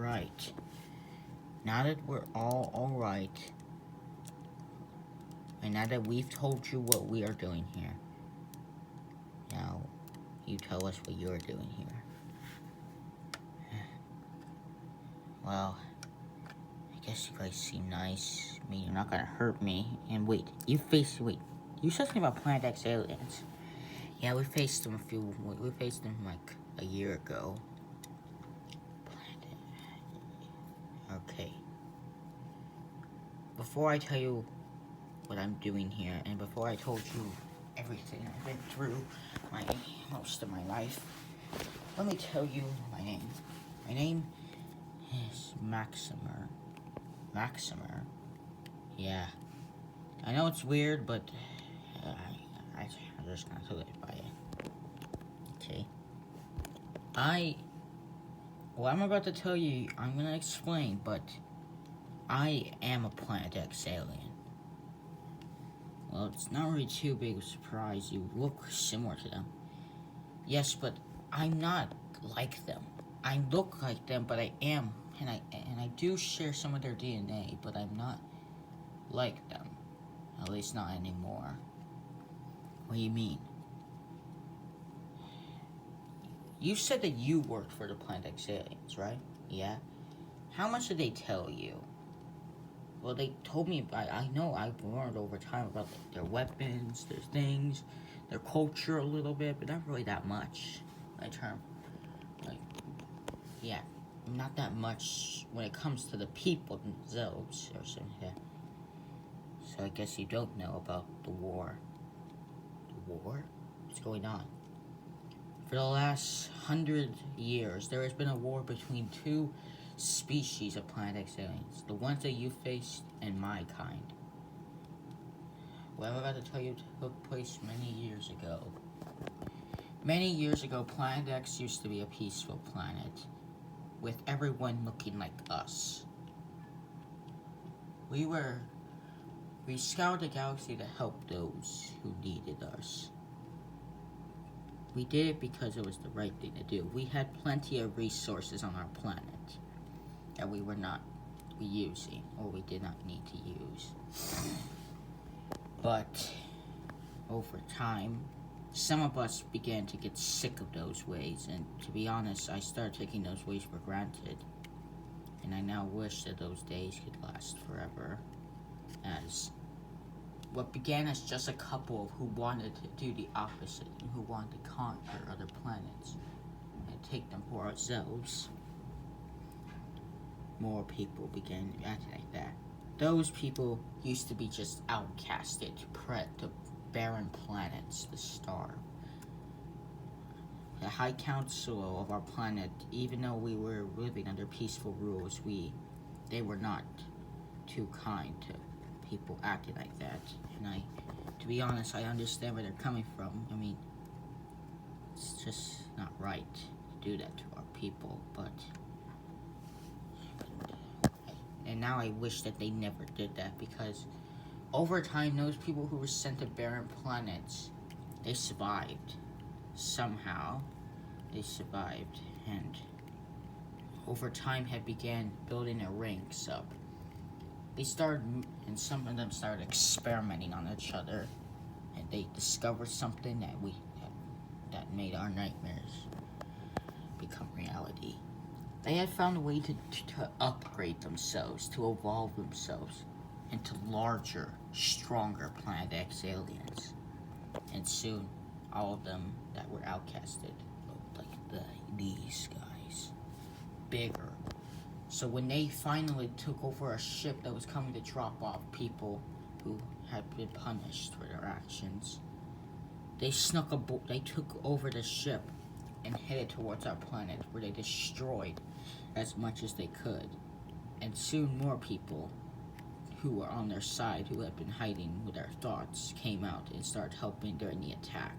Alright. Now that we're all alright, and now that we've told you what we are doing here, now you tell us what you're doing here. Well, I guess you guys seem nice. I mean, you're not gonna hurt me. And wait, you said something about Planet X aliens. Yeah, we faced them like a year ago. Okay. Before I tell you what I'm doing here, and before I told you everything I've been through most of my life, let me tell you my name. My name is Maximer. Maximer? Yeah. I know it's weird, but I'm just gonna do it by it. Okay. What I'm about to tell you, I'm gonna explain, but I am a Planet X alien. Well, it's not really too big of a surprise. You look similar to them. Yes, but I'm not like them. I look like them, but I am, and I do share some of their DNA, but I'm not like them. At least not anymore. What do you mean? You said that you worked for the Planet X aliens, right? Yeah? How much did they tell you? Well, they told me, I know I've learned over time about their weapons, their things, their culture a little bit, but not really that much. Yeah, not that much when it comes to the people themselves, or something like that. So I guess you don't know about the war. The war? What's going on? For the last 100 years, there has been a war between two species of Planet X aliens. The ones that you faced and my kind. What I'm about to tell you took place many years ago. Many years ago, Planet X used to be a peaceful planet, with everyone looking like us. We scoured the galaxy to help those who needed us. We did it because it was the right thing to do. We had plenty of resources on our planet that we were not using, or we did not need to use. But over time, some of us began to get sick of those ways, and to be honest, I started taking those ways for granted. And I now wish that those days could last forever, as what began as just a couple who wanted to do the opposite, and who wanted to conquer other planets and take them for ourselves. More people began acting like that. Those people used to be just outcasted to barren planets to starve. The High Council of our planet, even though we were living under peaceful rules, they were not too kind to people acting like that. And to be honest, I understand where they're coming from. I mean, it's just not right to do that to our people, and now I wish that they never did that, because over time, those people who were sent to barren planets, they survived. Somehow, they survived, and over time had began building their ranks up. And some of them started experimenting on each other, and they discovered something that made our nightmares become reality. They had found a way to upgrade themselves, to evolve themselves into larger, stronger Planet X aliens. And soon, all of them that were outcasted looked like these guys. Bigger. So when they finally took over a ship that was coming to drop off people who had been punished for their actions, they took over the ship and headed towards our planet, where they destroyed as much as they could. And soon more people who were on their side, who had been hiding with their thoughts, came out and started helping during the attack.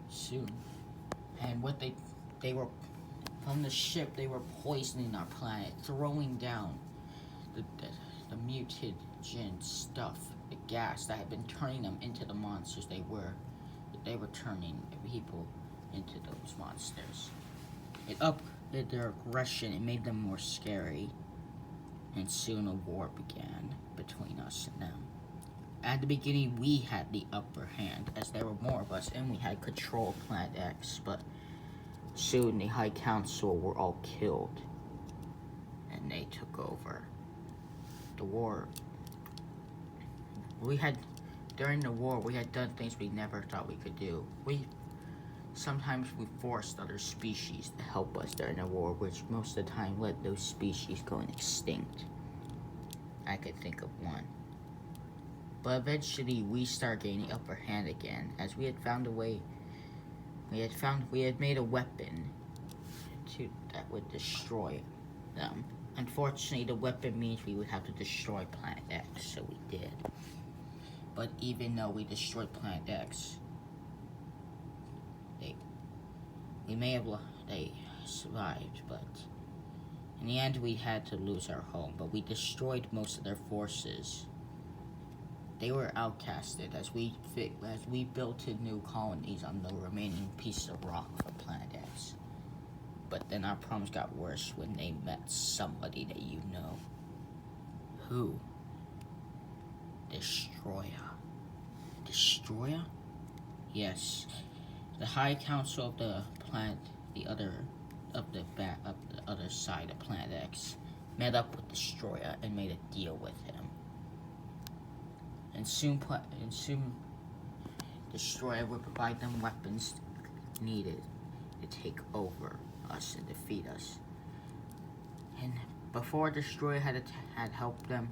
Soon. And they were from the ship, they were poisoning our planet, throwing down the mutagen stuff, the gas that had been turning them into the monsters they were. They were turning people into those monsters. their aggression, it made them more scary. And soon a war began between us and them. At the beginning, we had the upper hand, as there were more of us, and we had control of Planet X, but soon the High Council were all killed, and they took over. The war, during the war, we had done things we never thought we could do. Sometimes we forced other species to help us during the war, which most of the time let those species go extinct. I could think of one. But eventually we started gaining the upper hand again, as we had found a way. We had made a weapon that would destroy them. Unfortunately, the weapon means we would have to destroy Planet X, so we did. But even though we destroyed Planet X, they survived, but in the end we had to lose our home. But we destroyed most of their forces. They were outcasted as we built new colonies on the remaining pieces of rock from Planet X. But then our problems got worse when they met somebody that you know. Who? Destroyer. Destroyer? Yes. The High Council of the planet, the other side of Planet X, met up with Destroyer and made a deal with him. And soon Destroyer would provide them weapons needed to take over us and defeat us. And before Destroyer had helped them,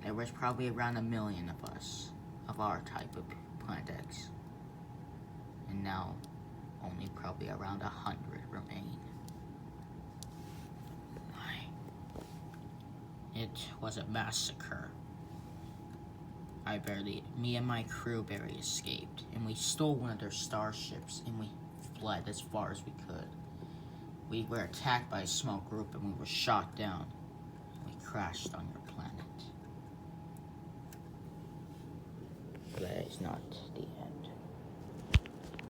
there was probably around 1 million of us, of our type of Planet X. And now, only probably around 100 remain. It was a massacre. Me and my crew barely escaped, and we stole one of their starships, and we fled as far as we could. We were attacked by a small group, and we were shot down. We crashed on your planet. That is not the end.